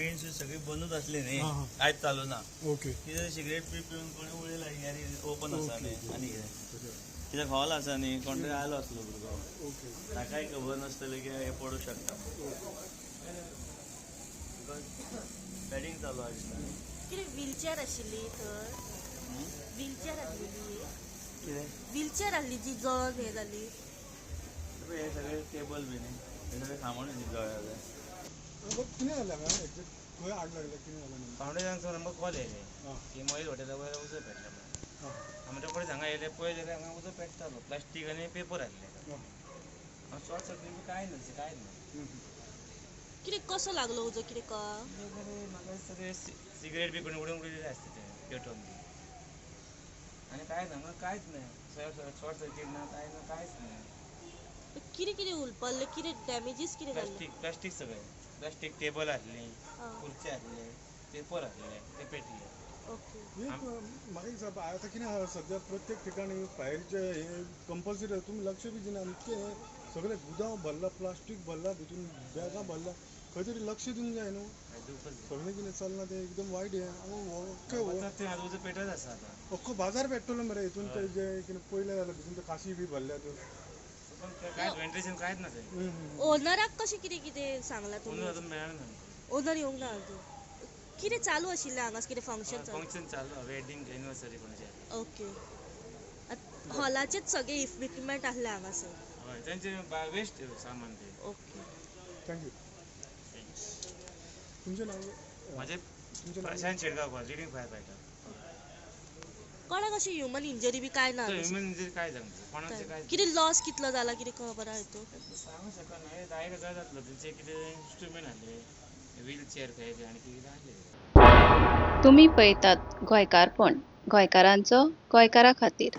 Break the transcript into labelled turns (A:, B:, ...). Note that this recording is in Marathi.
A: मेन स्विच सगळी बंदूच असली न्ही,
B: हां, हां.
A: कांयच चालू ना.
B: ओके
A: कितें सिगरेट बी पिवन कोणी उडयला यारी ओपन आसा न्ही
B: ओके.
A: आनी कितें कित्याक हॉल आसा न्ही कोण तरी आयलो आसलो भुरगो
B: ओके
A: ताकाय खबर नासतलें की हे पडूं शकता. बॅटिंग चालू आसता.
C: कितें व्हीलचेअर आशिल्ली थंय व्हीलचेअर आसलेली
A: कितें
C: व्हीलचेअर आहली जी जळोन हे जाली
A: हे सगळे टेबल बी न्ही हे सगळे सामान जळ्ळें.
B: कितें जालें हांगा एक्झॅक्ट खंय आग लागल्या कितें जालें नेमकें?
D: फावंडेशनाचो नंबर कॉल येयले
B: हां
D: की मोबायल हॉटेला वयर उजो पेटला म्हणून
B: हां
D: आमच्या कडेन हांगा येयले पळय जाल्यार हांगा उजो पेटतालो प्लास्टीक आनी पेपर आहले
B: हां
D: हांगा शॉर्ट सर्कीट बी कांय ना कांय ना
C: कितें कसो लागलो उजो कितें कळ्ळा
D: म्हाका सगळे सिगरेट बी कोणी उडोवन उडयले आसता ते पेटोवन बी आनी कांय ना हांगा कांयच ना शॉर्ट सर्कीट ना कांय ना कांयच ना
C: कितें कितें उलपल्ले कितें डॅमेजीस कितें जाल्ले
D: प्लास्टीक सगळे प्लास्टीक टेबल आहली
C: आं
D: खुर्ची आहले पेपर आहले ते पेटले
C: ओके
B: एक म्हाका एक सांग आतां कितें आहा सद्या प्रत्येक ठिकाणी फायरचे हे कंपल्सरी तुमी लक्ष बी दिना इतकें सगळे गुदांव भरला प्लास्टीक भरला भितून बॅगां भरला खंय तरी लक्ष दिवंक जाय न्हू सगळें कितें चलना तें एकदम वायट हें
D: ते आतां उजो पेटत आसा आतां
B: अख्खो बाजार पेट्टलो मरे हितून ते जे कितें पयले जाल्यार भितून ते काशी बी भरल्यात
D: पण कांयच वेंटिलेशन कांयच ना ते
C: ओनराक कशें कितें कितें सांगलां
D: पूण
C: तुमी
D: अजून मेळना
C: ओनर येवंक ना अजून कितें चालू आशिल्लें हांगास कितें फंक्शन चालू
D: फंक्शन चालू वेडिंग एनिवर्सरी कोणाचें
C: ओके हॉलाचेच सगळे इक्विपमेंट आहले हांगासर
D: हय तेंचे वेस्ट सामान ते
C: ओके
B: थँक्यू तुमचें नांव
D: म्हाजें
B: तुमचें नांव
D: प्रशांत शेडगांवकर लिडींग फायर फायटर
C: कोणाक अशी ह्युमन इंजरी बी काय ना
D: ह्युमन इंजरी काय जावंक कोणाचें काय
C: कितें लॉस कितलो जाला कितें खबर आहा हितून
D: सांगूंक शकना हे 10,000 जातलो तेंचे कितें इंस्ट्रुमेंट आहले व्हीलचेअर खंय बी आनी कितें आहले
E: तुम्ही पळयतात गोंयकारपण गोंयकारांचो गोंयकारा खातीर.